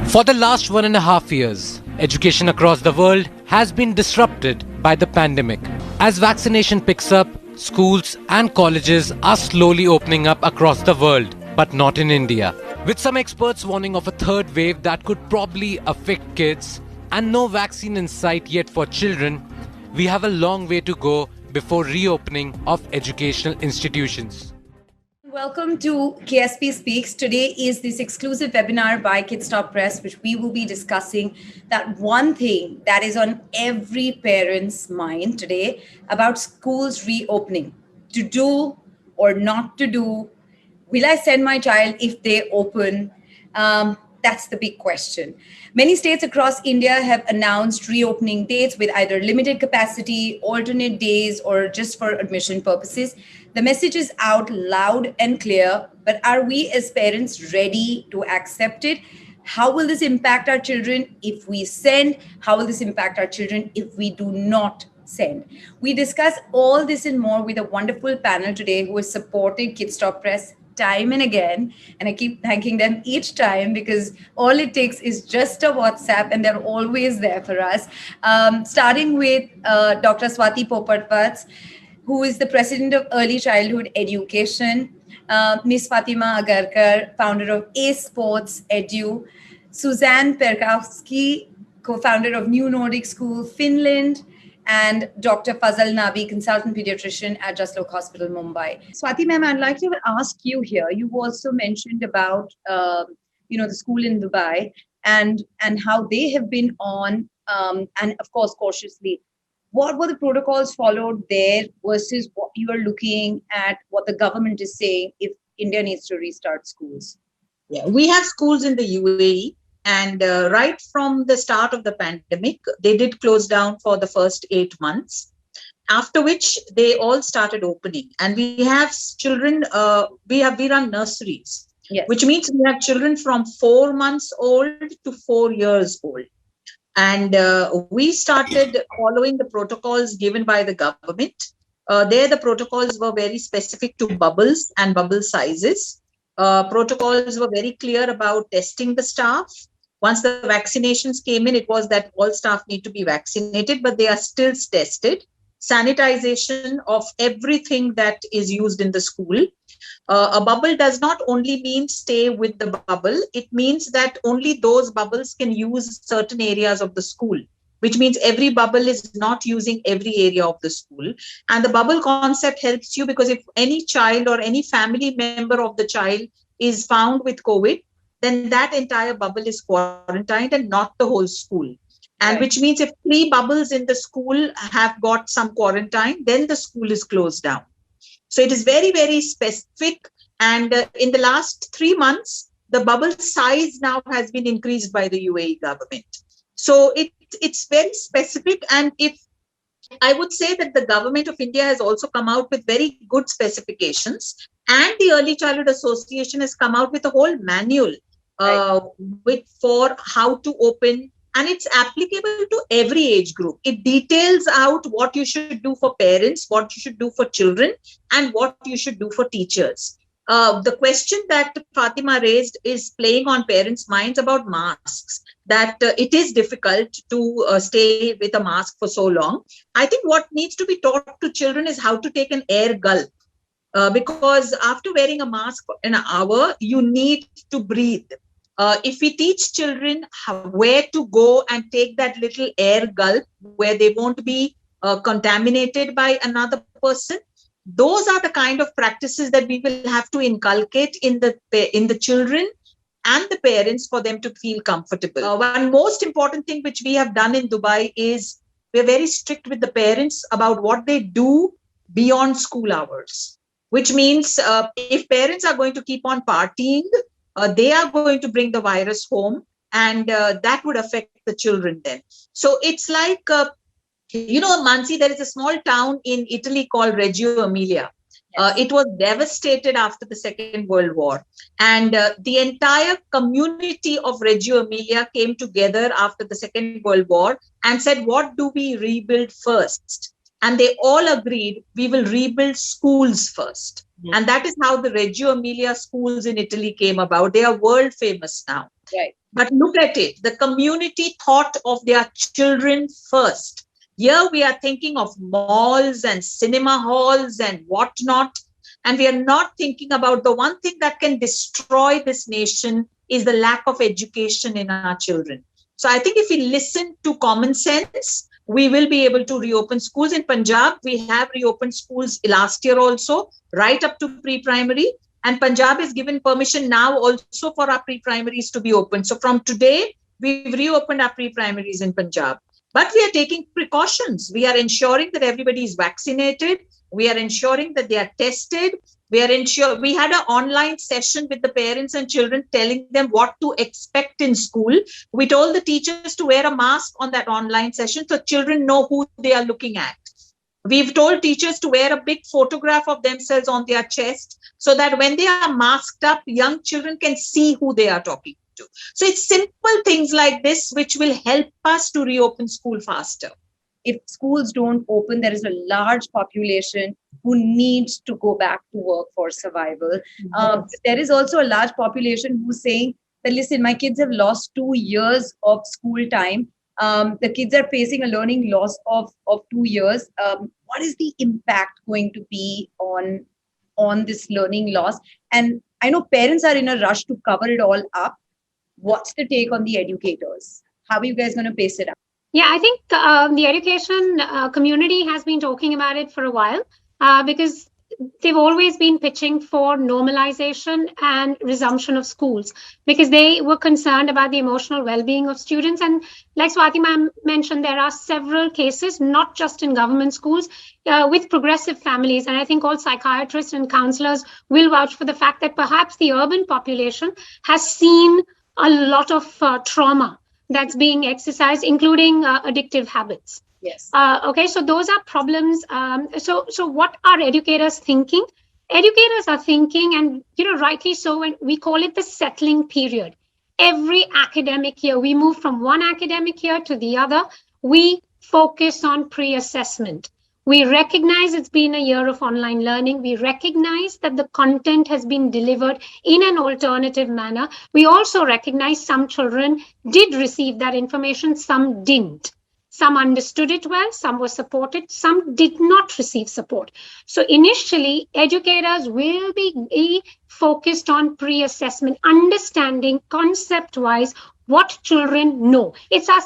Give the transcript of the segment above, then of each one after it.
For the last 1.5 years, education across the world has been disrupted by the pandemic. As vaccination picks up, schools and colleges are slowly opening up across the world, but not in India. With some experts warning of a third wave that could probably affect kids and no vaccine in sight yet for children, we have a long way to go before reopening of educational institutions. Welcome to KSP Speaks. Today is this exclusive webinar by Kidsstoppress, which we will be discussing that one thing that is on every parent's mind today about schools reopening. To do or not to do? Will I send my child if they open? That's the big question. Many states across India have announced reopening dates with either limited capacity, alternate days, or just for admission purposes. The message is out loud and clear, but are we as parents ready to accept it? How will this impact our children if we send? How will this impact our children if we do not send? We discuss all this and more with a wonderful panel today who has supported Kidsstoppress time and again, and I keep thanking them each time because all it takes is just a WhatsApp and they're always there for us. Starting with Dr. Swati Popat, Vats, who is the president of Early Childhood Education, Miss Fatema Agarkar, founder of Sports Edu, Suzanne Perkowski, co-founder of New Nordic School Finland, and Dr. Fazal Nabi, consultant pediatrician at Jaslok Hospital, Mumbai. Swati ma'am, I'd like to ask you here. You've also mentioned about the school in Dubai and how they have been on, and of course cautiously. What were the protocols followed there versus what you are looking at, what the government is saying if India needs to restart schools? Yeah, we have schools in the UAE. And right from the start of the pandemic, they did close down for the first 8 months, after which they all started opening. And we have children, we run nurseries, yes, which means we have children from 4 months old to 4 years old. And we started following the protocols given by the government. There, the protocols were very specific to bubbles and bubble sizes. Protocols were very clear about testing the staff. Once the vaccinations came in, it was that all staff need to be vaccinated, but they are still tested. Sanitization of everything that is used in the school. A bubble does not only mean stay with the bubble. It means that only those bubbles can use certain areas of the school, which means every bubble is not using every area of the school. And the bubble concept helps you because if any child or any family member of the child is found with COVID, then that entire bubble is quarantined and not the whole school. And right, which means if 3 bubbles in the school have got some quarantine, then the school is closed down. So it is very, very specific. And in the last 3 months, the bubble size now has been increased by the UAE government. So it's very specific. And if I would say that the government of India has also come out with very good specifications, and the Early Childhood Association has come out with a whole manual for how to open, and it's applicable to every age group. It details out what you should do for parents, what you should do for children, and what you should do for teachers. The question that Fatima raised is playing on parents' minds about masks, that it is difficult to stay with a mask for so long. I think what needs to be taught to children is how to take an air gulp. Because after wearing a mask for an hour, you need to breathe. If we teach children where to go and take that little air gulp where they won't be contaminated by another person, those are the kind of practices that we will have to inculcate in the children and the parents for them to feel comfortable. One most important thing which we have done in Dubai is we're very strict with the parents about what they do beyond school hours, which means if parents are going to keep on partying, they are going to bring the virus home, and that would affect the children then. So it's like, Mansi, there is a small town in Italy called Reggio Emilia. Yes. It was devastated after the Second World War. And the entire community of Reggio Emilia came together after the Second World War and said, what do we rebuild first? And they all agreed, we will rebuild schools first. And that is how the Reggio Emilia schools in Italy came about. They are world famous now. Right. But look at it. The community thought of their children first. Here we are thinking of malls and cinema halls and whatnot. And we are not thinking about the one thing that can destroy this nation is the lack of education in our children. So I think if we listen to common sense, we will be able to reopen schools. In Punjab, we have reopened schools last year also, right up to pre-primary. And Punjab is given permission now also for our pre-primaries to be open. So from today, we've reopened our pre-primaries in Punjab. But we are taking precautions. We are ensuring that everybody is vaccinated. We are ensuring that they are tested. We had an online session with the parents and children telling them what to expect in school. We told the teachers to wear a mask on that online session so children know who they are looking at. We've told teachers to wear a big photograph of themselves on their chest so that when they are masked up, young children can see who they are talking to. So it's simple things like this which will help us to reopen school faster. If schools don't open, there is a large population who needs to go back to work for survival. There is also a large population who's saying that, listen, my kids have lost 2 years of school time. The kids are facing a learning loss of 2 years. What is the impact going to be on this learning loss? And I know parents are in a rush to cover it all up. What's the take on the educators? How are you guys going to pace it up? Yeah, I think the education community has been talking about it for a while because they've always been pitching for normalization and resumption of schools because they were concerned about the emotional well-being of students. And like Swati ma'am mentioned, there are several cases, not just in government schools, with progressive families. And I think all psychiatrists and counselors will vouch for the fact that perhaps the urban population has seen a lot of trauma that's being exercised, including addictive habits. Yes. Okay, so those are problems. So what are educators thinking? Educators are thinking, and rightly so, when we call it the settling period. Every academic year, we move from one academic year to the other. We focus on pre-assessment. We recognize it's been a year of online learning. We recognize that the content has been delivered in an alternative manner. We also recognize some children did receive that information, some didn't. Some understood it well, some were supported, some did not receive support. So initially, educators will be focused on pre-assessment, understanding concept-wise what children know. It's our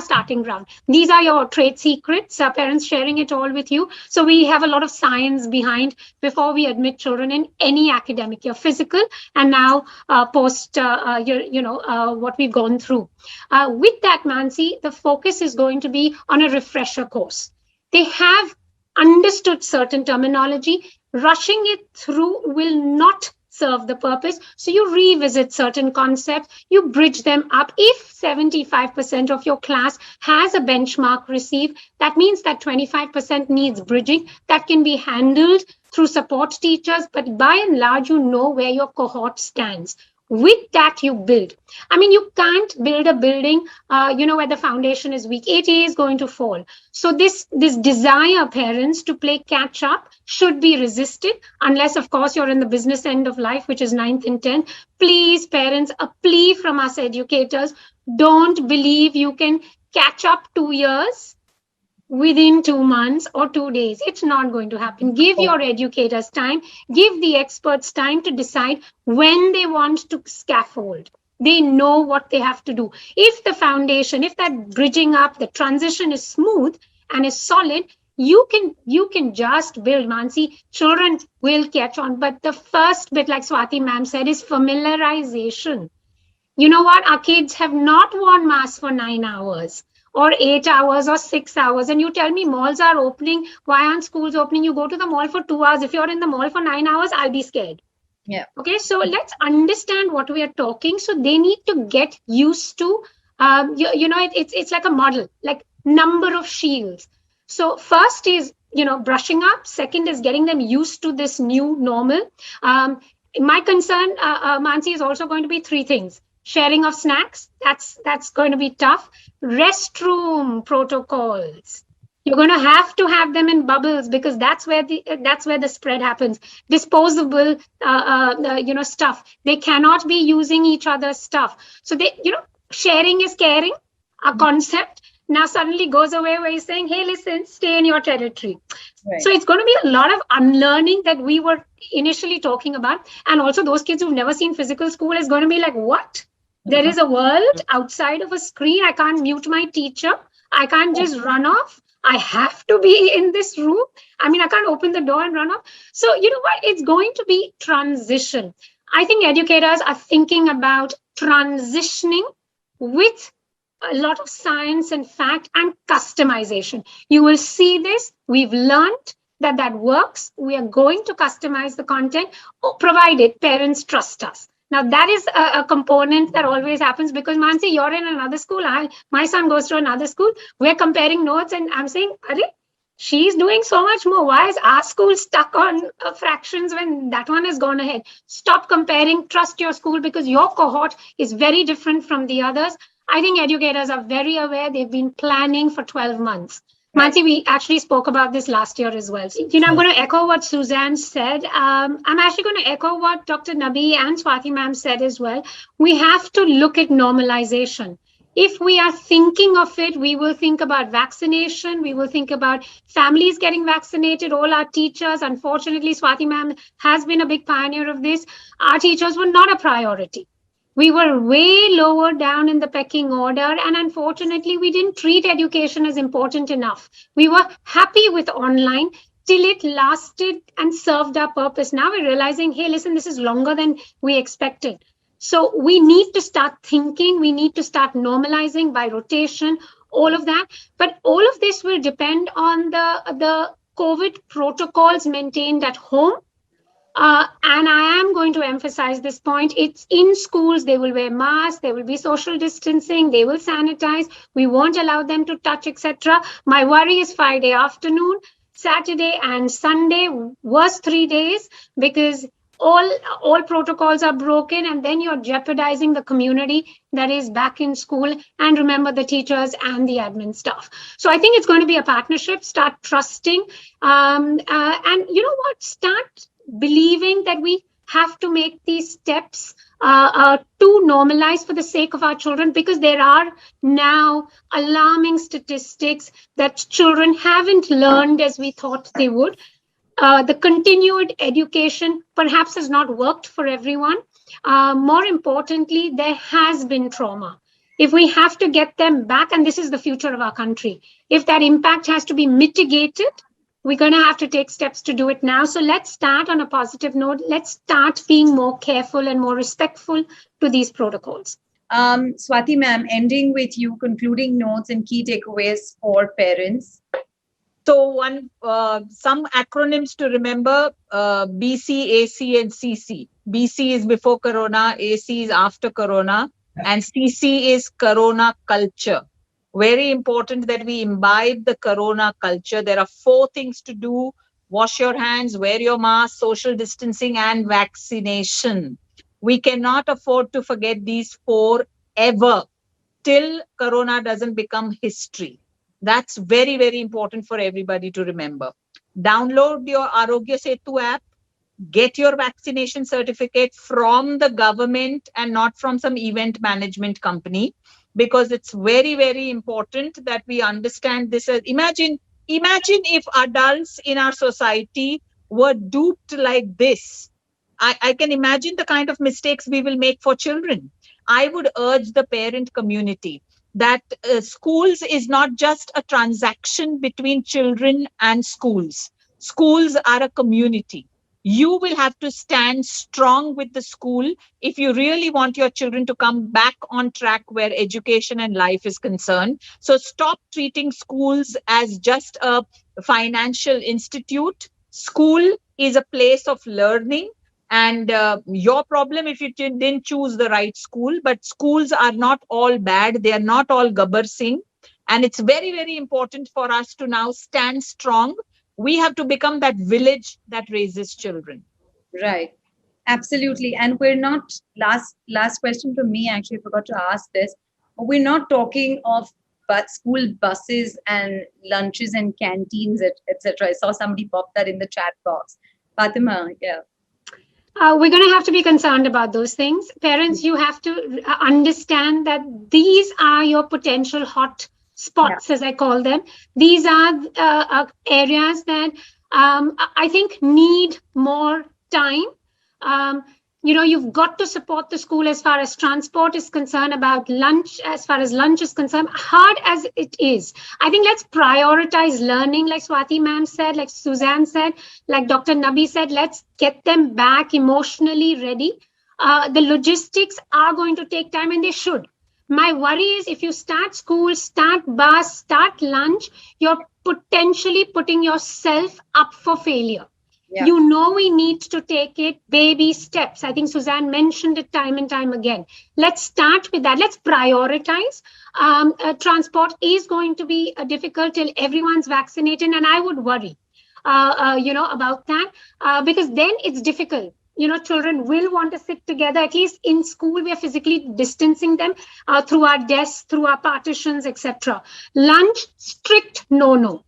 starting ground. These are your trade secrets, parents sharing it all with you. So we have a lot of science behind before we admit children in any academic year, physical and now post, what we've gone through. With that, Mansi, the focus is going to be on a refresher course. They have understood certain terminology. Rushing it through will not serve the purpose. So you revisit certain concepts, you bridge them up. If 75% of your class has a benchmark received, that means that 25% needs bridging. That can be handled through support teachers, but by and large, you know where your cohort stands. With that, you build. I mean, you can't build a building, where the foundation is weak. It is going to fall. So this desire, parents, to play catch up should be resisted, unless, of course, you're in the business end of life, which is 9th and 10th. Please, parents, a plea from us educators, don't believe you can catch up 2 years within 2 months or 2 days. It's not going to happen. Give your educators time, give the experts time to decide when they want to scaffold. They know what they have to do. If the foundation, if that bridging up, the transition is smooth and is solid, you can just build, Mansi. Children will catch on. But the first bit, like Swati ma'am said, is familiarization. You know what? Our kids have not worn masks for 9 hours. Or 8 hours or 6 hours. And you tell me malls are opening. Why aren't schools opening? You go to the mall for 2 hours. If you're in the mall for 9 hours, I'll be scared. Yeah. Okay, so let's understand what we are talking. So they need to get used to, it's like a model, like number of shields. So first is, brushing up. Second is getting them used to this new normal. My concern, Mansi, is also going to be 3 things. Sharing of snacks, that's going to be tough. Restroom protocols. You're going to have them in bubbles, because that's where the spread happens. Disposable, stuff. They cannot be using each other's stuff. So sharing is caring. A concept now suddenly goes away, where you're saying, "Hey, listen, stay in your territory." Right. So it's going to be a lot of unlearning that we were initially talking about, and also those kids who've never seen physical school is going to be like, "What? There is a world outside of a screen. I can't mute my teacher. I can't just run off. I have to be in this room. I mean, I can't open the door and run off." So, you know what? It's going to be transition. I think educators are thinking about transitioning with a lot of science and fact and customization. You will see this. We've learned that works. We are going to customize the content, provided parents trust us. Now, that is a component that always happens, because, Mansi, you're in another school. My son goes to another school. We're comparing notes, and I'm saying, Are, she's doing so much more. Why is our school stuck on fractions when that one has gone ahead? Stop comparing. Trust your school, because your cohort is very different from the others. I think educators are very aware. They've been planning for 12 months. Right. Mansi, we actually spoke about this last year as well. I'm going to echo what Suzanne said. I'm actually going to echo what Dr. Nabi and Swati ma'am said as well. We have to look at normalization. If we are thinking of it, we will think about vaccination. We will think about families getting vaccinated. All our teachers, unfortunately, Swati ma'am has been a big pioneer of this. Our teachers were not a priority. We were way lower down in the pecking order, and unfortunately, we didn't treat education as important enough. We were happy with online till it lasted and served our purpose. Now we're realizing, hey, listen, this is longer than we expected. So we need to start thinking, we need to start normalizing by rotation, all of that. But all of this will depend on the COVID protocols maintained at home. And I am going to emphasize this point. It's in schools, they will wear masks, there will be social distancing, they will sanitize, we won't allow them to touch, etc. My worry is Friday afternoon, Saturday and Sunday, was 3 days, because all protocols are broken, and then you're jeopardizing the community that is back in school, and remember, the teachers and the admin staff. So I think it's going to be a partnership. Start trusting, and you know what, start believing that we have to make these steps to normalize for the sake of our children, because there are now alarming statistics that children haven't learned as we thought they would. The continued education perhaps has not worked for everyone. More importantly, there has been trauma. If we have to get them back, and this is the future of our country, if that impact has to be mitigated, we're going to have to take steps to do it now. So let's start on a positive note. Let's start being more careful and more respectful to these protocols. Swati ma'am, ending with you, concluding notes and key takeaways for parents. So some acronyms to remember: BC, AC, and CC. BC is before Corona, AC is after Corona, and CC is Corona culture. Very important that we imbibe the Corona culture. There are 4 things to do: wash your hands, wear your mask, social distancing, and vaccination. We cannot afford to forget these 4 ever till Corona doesn't become history. That's very, very important for everybody to remember. Download your Arogya Setu app. Get your vaccination certificate from the government and not from some event management company, because it's very, very important that we understand this. Imagine if adults in our society were duped like this. I can imagine the kind of mistakes we will make for children. I would urge the parent community that schools is not just a transaction between children and schools. Schools are a community. You will have to stand strong with the school if you really want your children to come back on track where education and life is concerned. So stop treating schools as just a financial institute. School is a place of learning. And your problem if you didn't choose the right school, but schools are not all bad. They are not all Gabbar Singh. And it's very, very important for us to now stand strong. We have to become that village that raises children. Right. Absolutely. And we're not, last question from me, actually, I forgot to ask this. We're not talking of but school buses and lunches and canteens, etc. I saw somebody pop that in the chat box. Fatima, yeah. We're going to have to be concerned about those things. Parents, you have to understand that these are your potential hot spots, as I call them. These are areas that I think need more time. You've got to support the school as far as transport is concerned, about lunch, as far as lunch is concerned, hard as it is. I think let's prioritize learning, like Swati ma'am said, like Suzanne said, like Dr. Nabi said, let's get them back emotionally ready. The logistics are going to take time, and they should. My worry is if you start school, start bus, start lunch, you're potentially putting yourself up for failure. Yeah. We need to take it baby steps. I think Suzanne mentioned it time and time again. Let's start with that. Let's prioritize. Transport is going to be difficult till everyone's vaccinated, and I would worry, about that because then it's difficult. Children will want to sit together. At least in school, we are physically distancing them through our desks, through our partitions, etc. Lunch, strict no.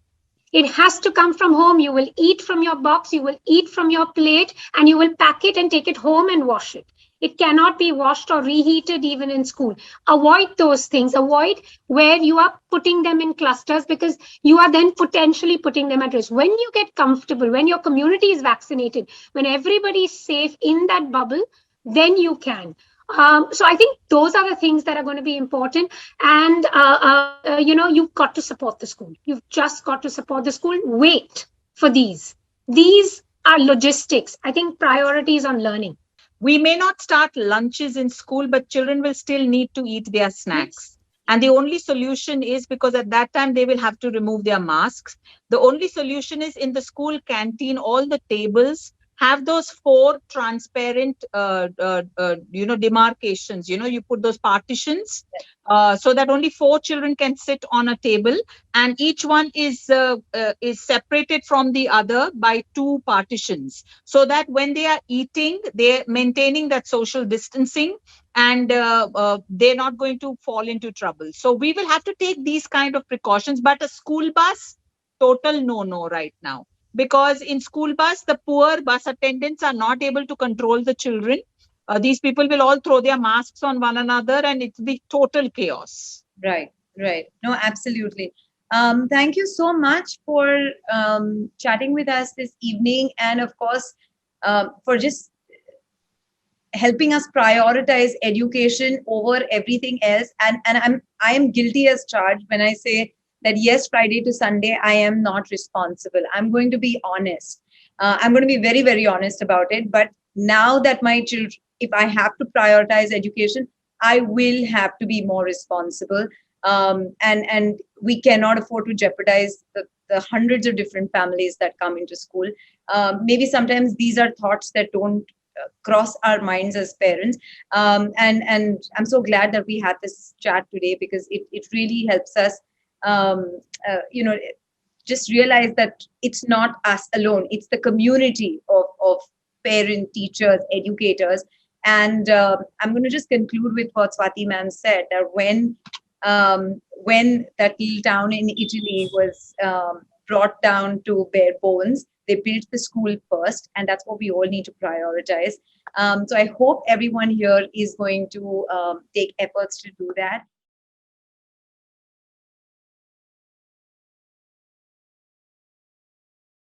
It has to come from home. You will eat from your box, you will eat from your plate, and you will pack it and take it home and wash it. It cannot be washed or reheated even in school. Avoid those things. Avoid where you are putting them in clusters, because you are then potentially putting them at risk. When you get comfortable, when your community is vaccinated, when everybody is safe in that bubble, then you can. So I think those are the things that are going to be important. And, you've got to support the school. You've just got to support the school. Wait for these. These are logistics. I think priorities on learning. We may not start lunches in school, but children will still need to eat their snacks. And the only solution is, because at that time they will have to remove their masks. The only solution is in the school canteen, all the tables have those 4 transparent, demarcations. You put those partitions so that only 4 children can sit on a table, and each one is separated from the other by 2 partitions, so that when they are eating, they're maintaining that social distancing, and they're not going to fall into trouble. So we will have to take these kind of precautions. But a school bus, total no right now. Because in school bus, the poor bus attendants are not able to control the children. These people will all throw their masks on one another, and it's the total chaos. Right. No, absolutely. Thank you so much for chatting with us this evening, and of course, for just helping us prioritize education over everything else. And I am guilty as charged when I say that yes, Friday to Sunday, I am not responsible. I'm going to be honest. I'm going to be very, very honest about it. But now that my children, if I have to prioritize education, I will have to be more responsible. And we cannot afford to jeopardize the hundreds of different families that come into school. Maybe sometimes these are thoughts that don't cross our minds as parents. And I'm so glad that we had this chat today, because it really helps us just realize that it's not us alone. It's the community of parent, teachers, educators. And I'm going to just conclude with what Swati ma'am said, that when that little town in Italy was brought down to bare bones, they built the school first, and that's what we all need to prioritize. So I hope everyone here is going to take efforts to do that.